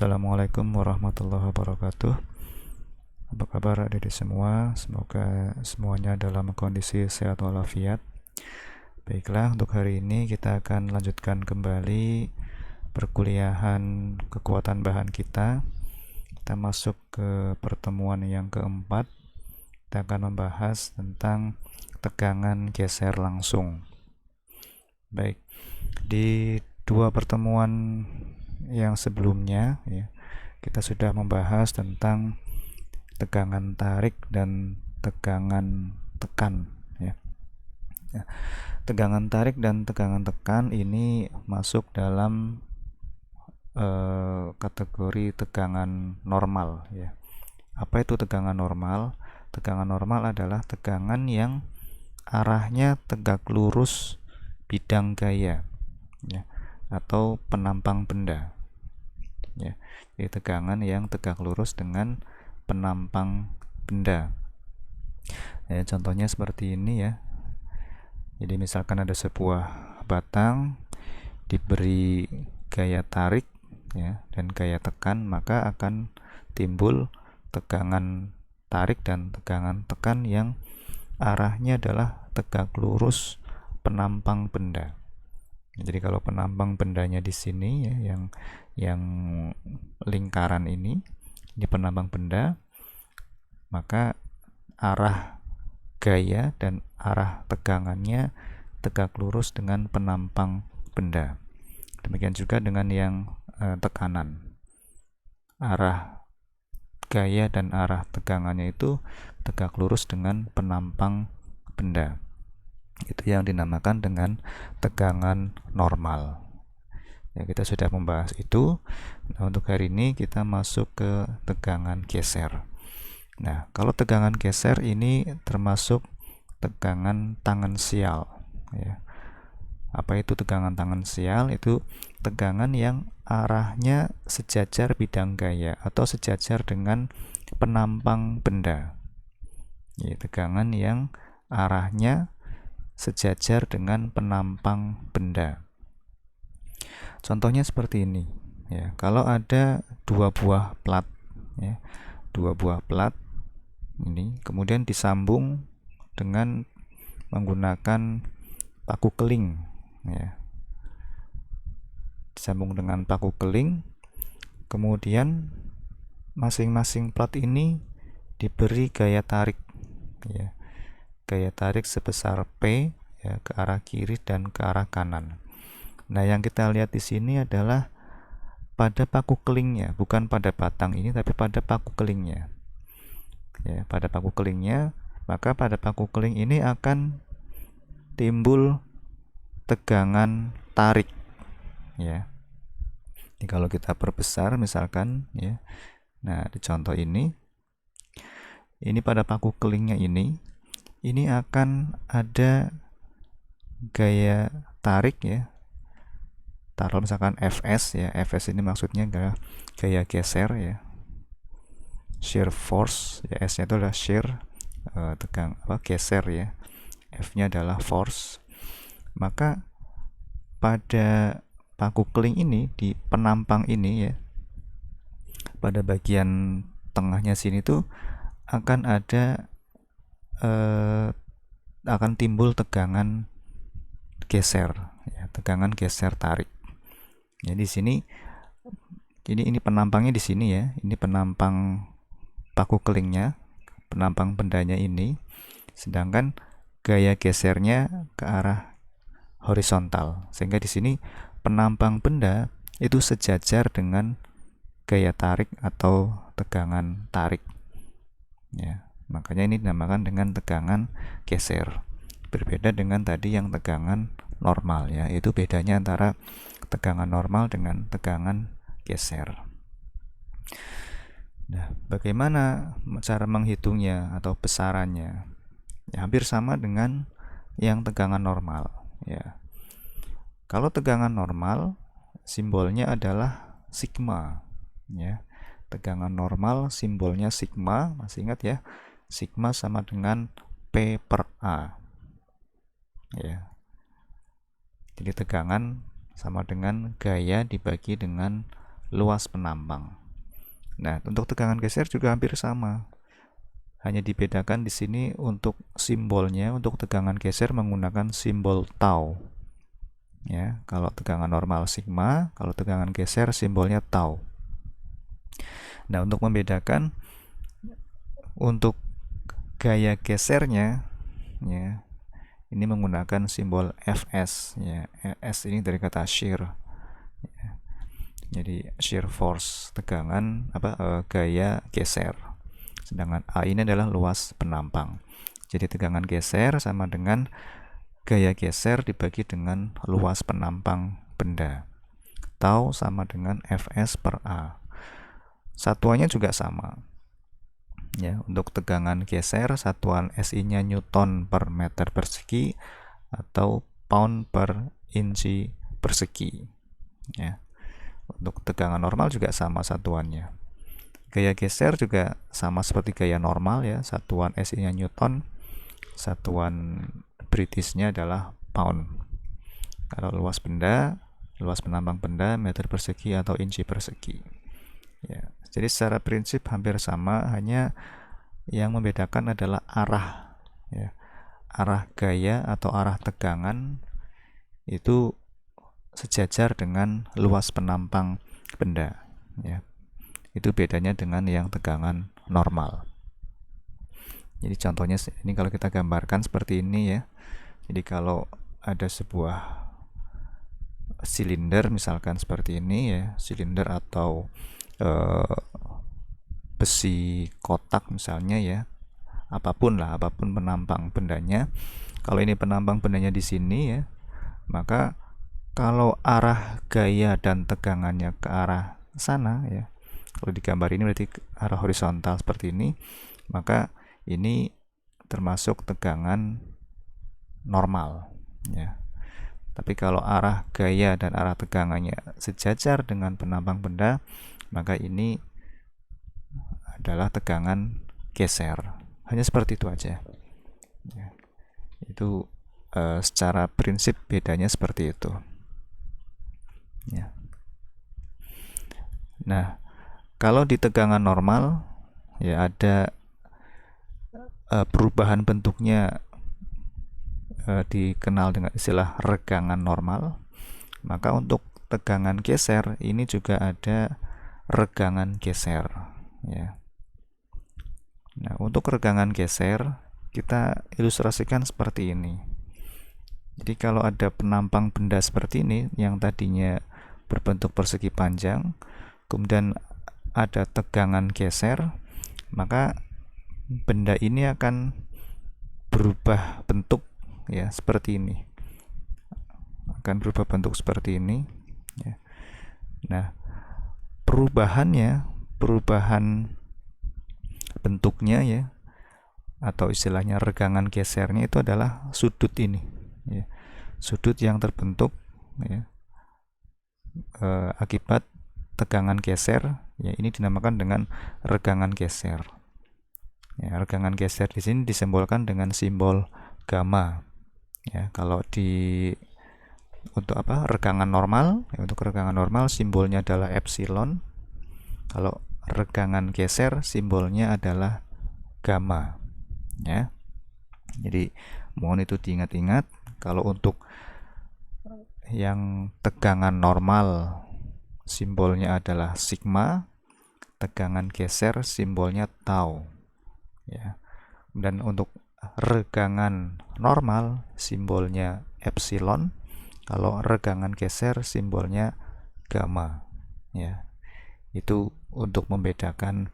Assalamualaikum warahmatullahi wabarakatuh. Apa kabar adik-adik semua? Semoga semuanya dalam kondisi sehat walafiat. Baiklah, untuk hari ini kita akan lanjutkan kembali perkuliahan kekuatan bahan kita. Kita masuk ke pertemuan yang keempat. Kita akan membahas tentang tegangan geser langsung. Baik, di dua pertemuan yang sebelumnya ya, kita sudah membahas tentang tegangan tarik dan tegangan tekan ya. Tegangan tarik dan tegangan tekan ini masuk dalam kategori tegangan normal ya. Apa itu tegangan normal? Tegangan normal adalah tegangan yang arahnya tegak lurus bidang gaya ya, atau penampang benda ya. Jadi tegangan yang tegak lurus dengan penampang benda ya, contohnya seperti ini ya. Jadi misalkan ada sebuah batang diberi gaya tarik ya, dan gaya tekan, maka akan timbul tegangan tarik dan tegangan tekan yang arahnya adalah tegak lurus penampang benda. Jadi kalau penampang bendanya di sini ya, yang lingkaran ini di penampang benda, maka arah gaya dan arah tegangannya tegak lurus dengan penampang benda. Demikian juga dengan yang tekanan, arah gaya dan arah tegangannya itu tegak lurus dengan penampang benda. Itu yang dinamakan dengan tegangan normal ya. Kita sudah membahas itu. Nah, untuk hari ini kita masuk ke tegangan geser. Nah, kalau tegangan geser ini termasuk tegangan tangensial ya. Apa itu tegangan tangensial? Itu tegangan yang arahnya sejajar bidang gaya atau sejajar dengan penampang benda ya. Tegangan yang arahnya sejajar dengan penampang benda. Contohnya seperti ini ya. Kalau ada dua buah plat ya, dua buah plat ini kemudian disambung dengan menggunakan paku keling ya. Disambung dengan paku keling, kemudian masing-masing plat ini diberi gaya tarik ya. Gaya tarik sebesar P ya, ke arah kiri dan ke arah kanan. Nah, yang kita lihat di sini adalah pada paku kelingnya, bukan pada batang ini, tapi pada paku kelingnya. Ya, pada paku kelingnya, maka pada paku keling ini akan timbul tegangan tarik ya. Jadi kalau kita perbesar misalkan ya. Nah, di contoh ini pada paku kelingnya ini akan ada gaya tarik ya. Taruh misalkan Fs ya. Fs ini maksudnya gaya geser ya. Shear force ya, S-nya itu adalah shear, geser ya. F-nya adalah force. Maka pada paku keling ini, di penampang ini ya, pada bagian tengahnya sini tuh akan ada akan timbul tegangan geser ya, tegangan geser tarik. Ya, di sini jadi ini penampangnya di sini ya. Ini penampang paku kelingnya, penampang bendanya ini. Sedangkan gaya gesernya ke arah horizontal. Sehingga di sini penampang benda itu sejajar dengan gaya tarik atau tegangan tarik. Ya, makanya ini dinamakan dengan tegangan geser. Berbeda dengan tadi yang tegangan normal ya. Itu bedanya antara tegangan normal dengan tegangan geser. Nah, bagaimana cara menghitungnya atau besarannya? Ya, hampir sama dengan yang tegangan normal ya. Kalau tegangan normal simbolnya adalah sigma ya. Tegangan normal simbolnya sigma, masih ingat ya? Sigma sama dengan P per A ya. Jadi tegangan sama dengan gaya dibagi dengan luas penampang. Nah, untuk tegangan geser juga hampir sama. Hanya dibedakan di sini untuk simbolnya, untuk tegangan geser menggunakan simbol tau. Ya, kalau tegangan normal sigma, kalau tegangan geser simbolnya tau. Nah, untuk membedakan untuk gaya gesernya, ya, ini menggunakan simbol Fs. Ya, S ini dari kata shear. Ya. Jadi shear force, tegangan gaya geser. Sedangkan A ini adalah luas penampang. Jadi tegangan geser sama dengan gaya geser dibagi dengan luas penampang benda. Tau sama dengan Fs per A. Satuannya juga sama. Ya, untuk tegangan geser satuan SI-nya Newton per meter persegi atau pound per inci persegi. Ya. Untuk tegangan normal juga sama satuannya. Gaya geser juga sama seperti gaya normal ya, satuan SI-nya Newton, satuan Britishnya adalah pound. Kalau luas benda, luas penampang benda meter persegi atau inci persegi. Ya, jadi secara prinsip hampir sama, hanya yang membedakan adalah arah. Ya, arah gaya atau arah tegangan itu sejajar dengan luas penampang benda. Ya, itu bedanya dengan yang tegangan normal. Jadi contohnya ini kalau kita gambarkan seperti ini ya. Jadi kalau ada sebuah silinder misalkan seperti ini ya, silinder atau besi kotak misalnya ya, apapun penampang bendanya. Kalau ini penampang bendanya di sini ya, maka kalau arah gaya dan tegangannya ke arah sana ya, kalau digambar ini berarti ke arah horizontal seperti ini, maka ini termasuk tegangan normal ya. Tapi kalau arah gaya dan arah tegangannya sejajar dengan penampang benda, maka ini adalah tegangan geser. Hanya seperti itu aja. Ya. Itu secara prinsip bedanya seperti itu. Ya. Nah, kalau di tegangan normal ya ada perubahan bentuknya dikenal dengan istilah regangan normal. Maka untuk tegangan geser ini juga ada regangan geser ya. Nah, untuk regangan geser kita ilustrasikan seperti ini. Jadi kalau ada penampang benda seperti ini yang tadinya berbentuk persegi panjang, kemudian ada tegangan geser, maka benda ini akan berubah bentuk ya, seperti ini. Akan berubah bentuk seperti ini ya. Nah, perubahan bentuknya ya, atau istilahnya regangan gesernya itu adalah sudut ini ya. Sudut yang terbentuk ya, akibat tegangan geser ya, ini dinamakan dengan regangan geser ya. Regangan geser di sini disimbolkan dengan simbol gamma ya. Kalau untuk regangan normal ya, untuk regangan normal simbolnya adalah epsilon. Kalau regangan geser simbolnya adalah gamma ya. Jadi mohon itu diingat-ingat. Kalau untuk yang tegangan normal simbolnya adalah sigma, tegangan geser simbolnya tau ya. Dan untuk regangan normal simbolnya epsilon, kalau regangan geser simbolnya gamma ya. Itu untuk membedakan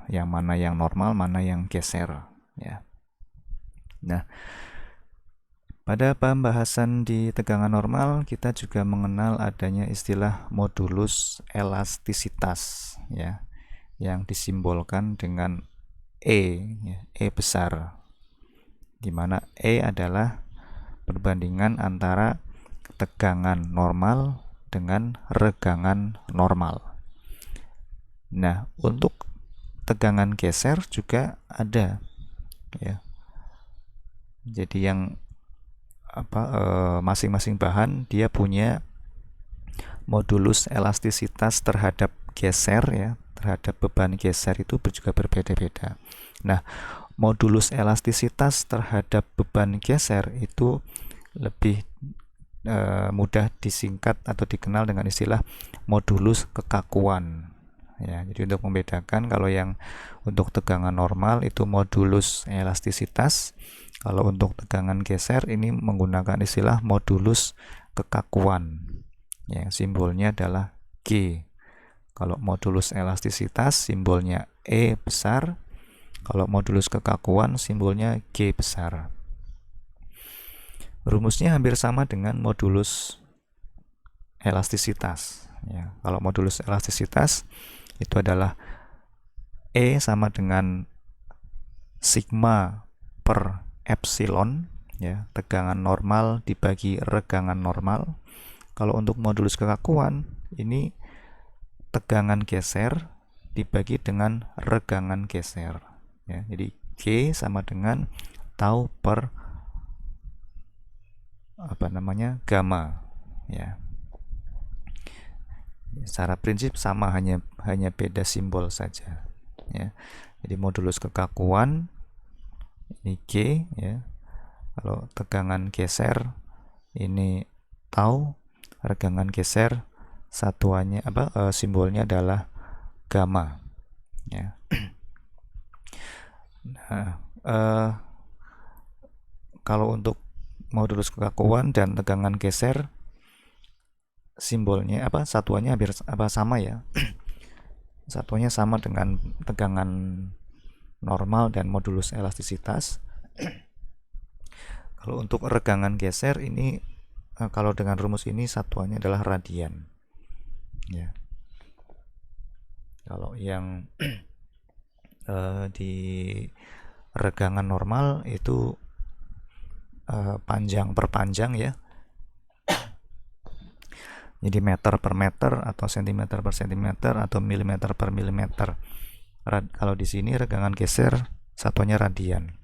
yang mana yang normal, mana yang geser ya. Nah, pada pembahasan di tegangan normal kita juga mengenal adanya istilah modulus elastisitas ya, yang disimbolkan dengan E ya, E besar, di mana E adalah perbandingan antara tegangan normal dengan regangan normal. Nah, untuk tegangan geser juga ada ya. Jadi yang masing-masing bahan dia punya modulus elastisitas terhadap geser ya, terhadap beban geser itu juga berbeda-beda. Nah, modulus elastisitas terhadap beban geser itu lebih mudah disingkat atau dikenal dengan istilah modulus kekakuan ya. Jadi untuk membedakan, kalau yang untuk tegangan normal itu modulus elastisitas, kalau untuk tegangan geser ini menggunakan istilah modulus kekakuan ya, simbolnya adalah G. Kalau modulus elastisitas simbolnya E besar, kalau modulus kekakuan simbolnya G besar. Rumusnya hampir sama dengan modulus elastisitas ya. Kalau modulus elastisitas itu adalah E sama dengan sigma per epsilon ya, tegangan normal dibagi regangan normal. Kalau untuk modulus kekakuan ini tegangan geser dibagi dengan regangan geser ya. Jadi G sama dengan tau per gamma ya. Secara prinsip sama, hanya beda simbol saja ya. Jadi modulus kekakuan ini G ya. Kalau tegangan geser ini tau, regangan geser satuannya simbolnya adalah gamma ya. Nah, kalau untuk modulus kekakuan dan tegangan geser simbolnya satuannya hampir sama ya. Satuannya sama dengan tegangan normal dan modulus elastisitas. Kalau untuk regangan geser ini kalau dengan rumus ini satuannya adalah radian ya. Kalau yang di regangan normal itu panjang per panjang ya. Jadi meter per meter atau sentimeter per sentimeter atau milimeter per milimeter. Kalau di sini regangan geser satuannya radian.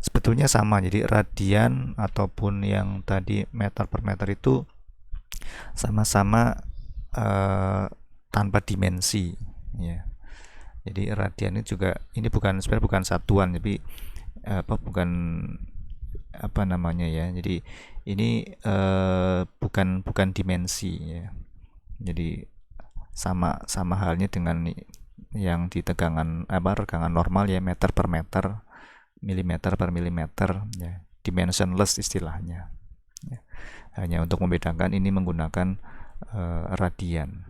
Sebetulnya sama, jadi radian ataupun yang tadi meter per meter itu sama-sama tanpa dimensi ya. Jadi radian ini juga sebenarnya bukan satuan, tapi jadi ini bukan dimensi ya. Jadi sama halnya dengan yang di regangan normal ya, meter per meter, milimeter per milimeter ya, dimensionless istilahnya ya. Hanya untuk membedakan ini menggunakan radian.